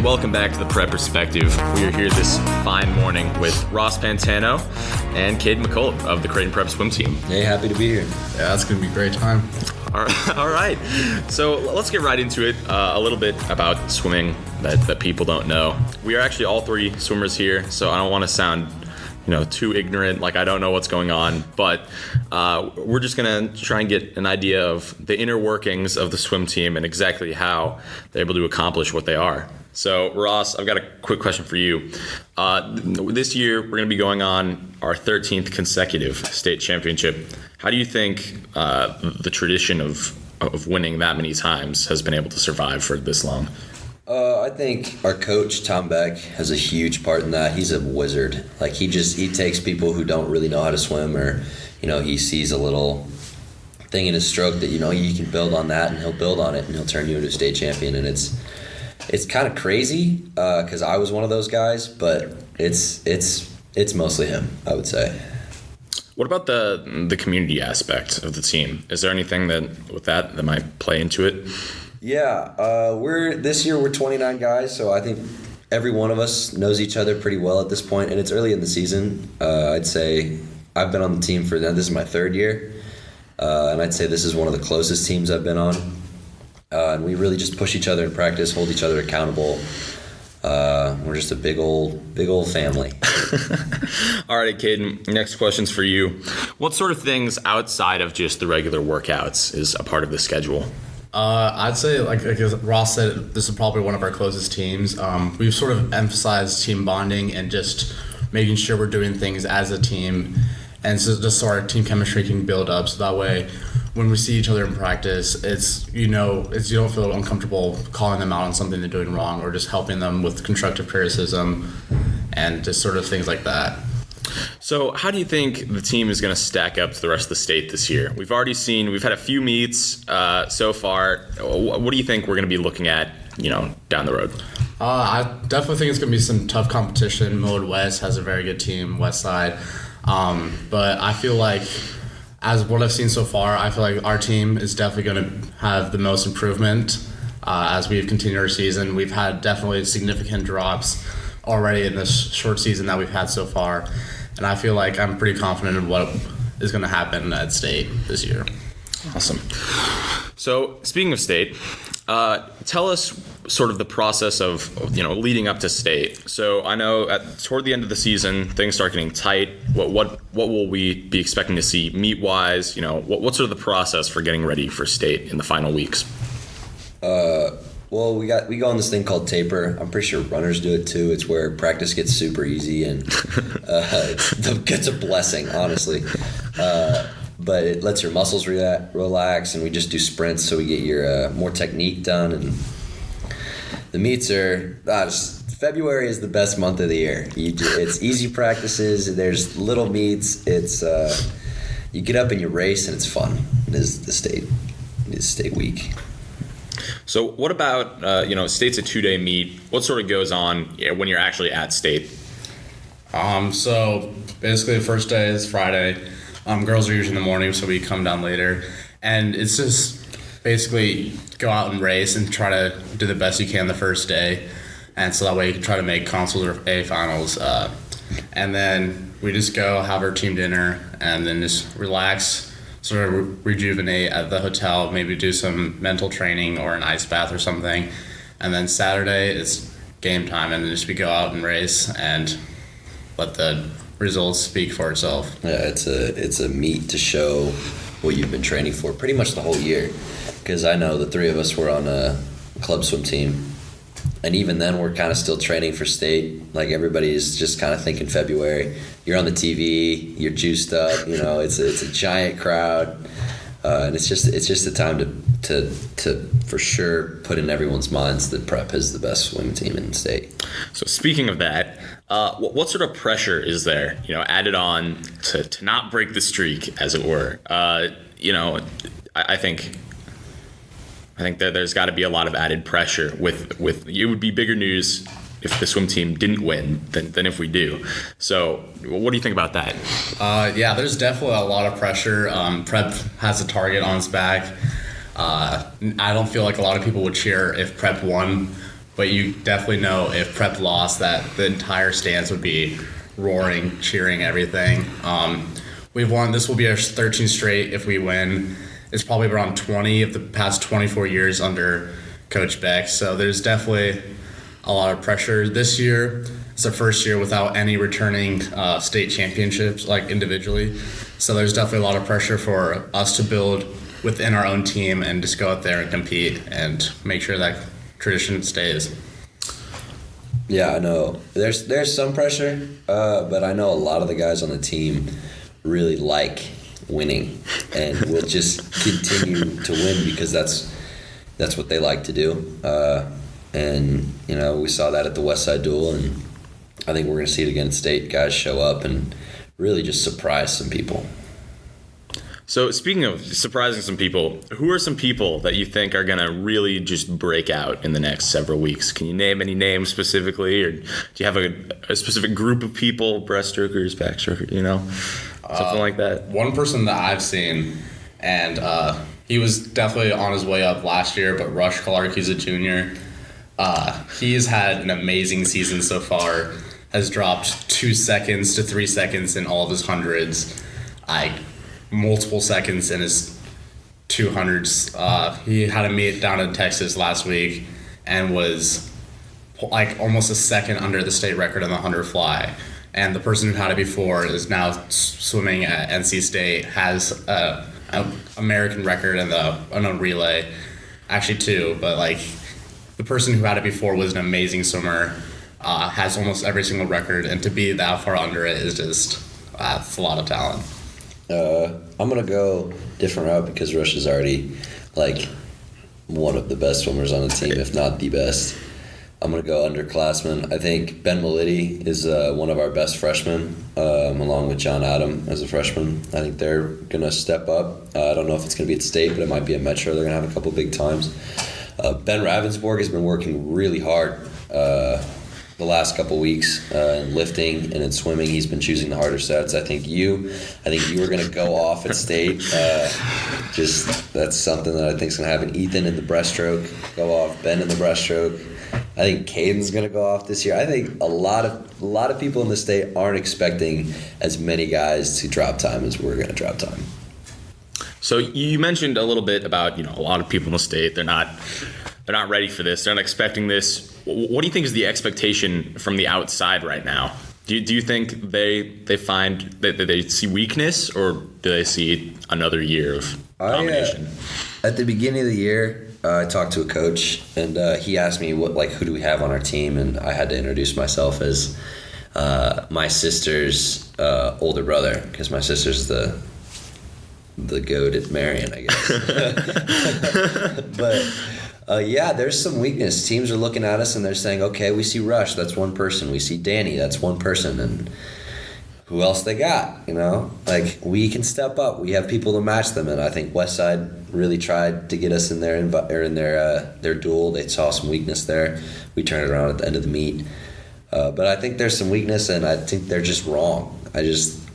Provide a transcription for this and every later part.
welcome back to the Prep Perspective. We are here this fine morning with Ross Pantano and Kayden McCoullough of the Kayden Prep Swim Team. Hey, happy to be here. Yeah, it's going to be a great time. All right. So let's get right into it. A little bit about swimming that people don't know. We are actually all three swimmers here, so I don't want to sound too ignorant, like I don't know what's going on, but we're just gonna try and get an idea of the inner workings of the swim team and exactly how they're able to accomplish what they are. So Ross, I've got a quick question for you. This year we're gonna be going on our 13th consecutive state championship. How do you think the tradition of winning that many times has been able to survive for this long? I think our coach, Tom Beck, has a huge part in that. He's a wizard. Like, he takes people who don't really know how to swim, or, he sees a little thing in his stroke that, you can build on that, and he'll build on it, and he'll turn you into a state champion. And it's kind of crazy because I was one of those guys, but it's mostly him, I would say. What about the community aspect of the team? Is there anything that might play into it? Yeah, this year we're 29 guys, so I think every one of us knows each other pretty well at this point, and it's early in the season. I'd say I've been on the team this is my third year, and I'd say this is one of the closest teams I've been on. And we really just push each other in practice, hold each other accountable. We're just a big old family. All right, Kayden, next question's for you. What sort of things outside of just the regular workouts is a part of the schedule? I'd say, like Ross said, this is probably one of our closest teams. We've sort of emphasized team bonding and just making sure we're doing things as a team, and so our team chemistry can build up. So that way, when we see each other in practice, you don't feel uncomfortable calling them out on something they're doing wrong, or just helping them with constructive criticism, and just sort of things like that. So how do you think the team is going to stack up to the rest of the state this year? We've had a few meets so far. What do you think we're going to be looking at, down the road? I definitely think it's going to be some tough competition. Millwood West has a very good team, West Side. But I feel like, as what I've seen so far, I feel like our team is definitely going to have the most improvement as we've continued our season. We've had definitely significant drops already in this short season that we've had so far. And I feel like I'm pretty confident in what is going to happen at state this year. Awesome. So speaking of state, tell us sort of the process of leading up to state. So I know toward the end of the season, things start getting tight. What will we be expecting to see meet wise? What's sort of the process for getting ready for state in the final weeks? Well, we go on this thing called taper. I'm pretty sure runners do it too. It's where practice gets super easy, and it's a blessing, honestly. But it lets your muscles relax, and we just do sprints so we get your more technique done. And the meets are February is the best month of the year. It's easy practices. There's little meets. It's you get up and you race, and it's fun. It is the state week. So what about, state's a 2-day meet. What sort of goes on when you're actually at state? So basically the first day is Friday. Girls are usually in the morning, so we come down later. And it's just basically go out and race and try to do the best you can the first day. And so that way you can try to make consoles or A finals. And then we just go have our team dinner and then just relax, sort of rejuvenate at the hotel, maybe do some mental training or an ice bath or something. And then Saturday is game time, and then just we go out and race and let the results speak for itself. Yeah, it's a meet to show what you've been training for pretty much the whole year. Because I know the three of us were on a club swim team, and even then we're kind of still training for state. Like, everybody's just kind of thinking February. You're on the TV, you're juiced up. It's a giant crowd, and it's just a time to for sure put in everyone's minds that Prep is the best swimming team in the state. So speaking of that, what sort of pressure is there, added on to not break the streak, as it were? I think that there's got to be a lot of added pressure with it would be bigger news if the swim team didn't win than if we do. So what do you think about that? Yeah, there's definitely a lot of pressure. Prep has a target on its back. I don't feel like a lot of people would cheer if Prep won, but you definitely know if Prep lost that the entire stands would be roaring, cheering, everything. We've won. This will be our 13th straight if we win. It's probably around 20 of the past 24 years under Coach Beck. So there's definitely a lot of pressure. This year, it's the first year without any returning state championships, like individually. So there's definitely a lot of pressure for us to build within our own team and just go out there and compete and make sure that tradition stays. Yeah, I know. There's some pressure, but I know a lot of the guys on the team really like winning and will just continue to win because that's what they like to do. And, you know, we saw that at the West Side Duel, and I think we're going to see it again at State. Guys show up and really just surprise some people. So speaking of surprising some people, who are some people that you think are going to really just break out in the next several weeks? Can you name any names specifically, or do you have a specific group of people, breaststrokers, backstrokers, you know, something like that? One person that I've seen, and he was definitely on his way up last year, but Rush Clark, he's a junior. He's had an amazing season so far, has dropped 2 seconds to 3 seconds in all of his hundreds. Multiple seconds in his 200s. He had a meet down in Texas last week and was like almost a second under the state record on the 100 fly. And the person who had it before is now swimming at NC State, has an American record in a relay, actually 2, but like the person who had it before was an amazing swimmer, has almost every single record, and to be that far under it is just, it's a lot of talent. I'm going to go different route because Rush is already like one of the best swimmers on the team, if not the best. I'm going to go underclassmen. I think Ben Meliti is one of our best freshmen, along with John Adam as a freshman. I think they're going to step up. I don't know if it's going to be at State, but it might be at Metro. They're going to have a couple big times. Ben Ravensborg has been working really hard the last couple weeks in lifting and in swimming. He's been choosing the harder sets. I think you were going to go off at State. That's something that I think is going to happen. Ethan in the breaststroke go off. Ben in the breaststroke. I think Kayden's going to go off this year. I think a lot of people in the state aren't expecting as many guys to drop time as we're going to drop time. So you mentioned a little bit about, you know, a lot of people in the state, they're not ready for this. They're not expecting this. What do you think is the expectation from the outside right now? Do you think they find that they see weakness, or do they see another year of domination? At the beginning of the year, I talked to a coach, and he asked me who do we have on our team, and I had to introduce myself as my sister's older brother, because my sister's the goat at Marion, I guess. But yeah, there's some weakness. Teams are looking at us and they're saying, okay, we see Rush, that's one person. We see Danny, that's one person. And who else they got? You know, like, we can step up. We have people to match them. And I think Westside really tried to get us in their duel. They saw some weakness there. We turned it around at the end of the meet. But I think there's some weakness, and I think they're just wrong.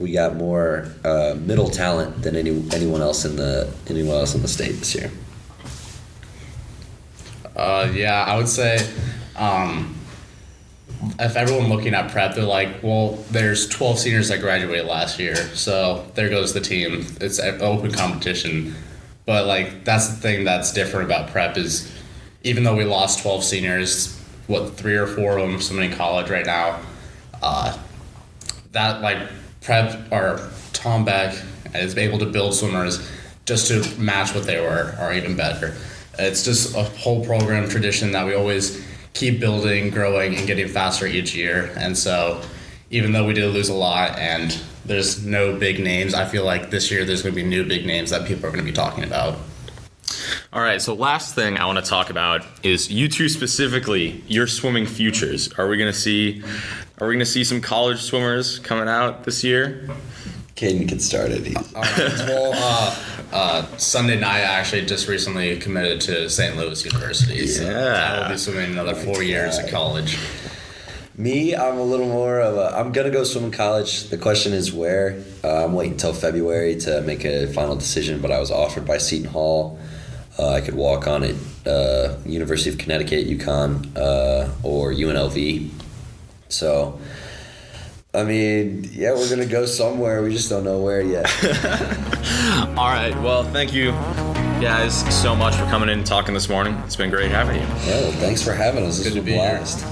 We got more middle talent than anyone else in the state this year. Yeah, I would say if everyone looking at prep, they're like, well, there's 12 seniors that graduated last year, so there goes the team. It's an open competition. But like, that's the thing that's different about prep is, even though we lost 12 seniors, 3 or 4 of them swimming in college right now, that like prep or Tom Beck is able to build swimmers just to match what they were or even better. It's just a whole program tradition that we always keep building, growing, and getting faster each year. And so even though we did lose a lot and there's no big names, I feel like this year there's going to be new big names that people are going to be talking about. All right, so last thing I want to talk about is you two specifically, your swimming futures. Are we going to see some college swimmers coming out this year? Kayden can start it. All right. Well, Sunday night, I actually just recently committed to St. Louis University. So I will be swimming another 4 years at college. Me, I'm a little more of I'm going to go swim in college. The question is where. I'm waiting until February to make a final decision, but I was offered by Seton Hall. I could walk on at University of Connecticut, UConn, or UNLV. So, I mean, yeah, we're going to go somewhere. We just don't know where yet. All right. Well, thank you guys so much for coming in and talking this morning. It's been great having you. Yeah, well, thanks for having us. This was a Good to be here. blast.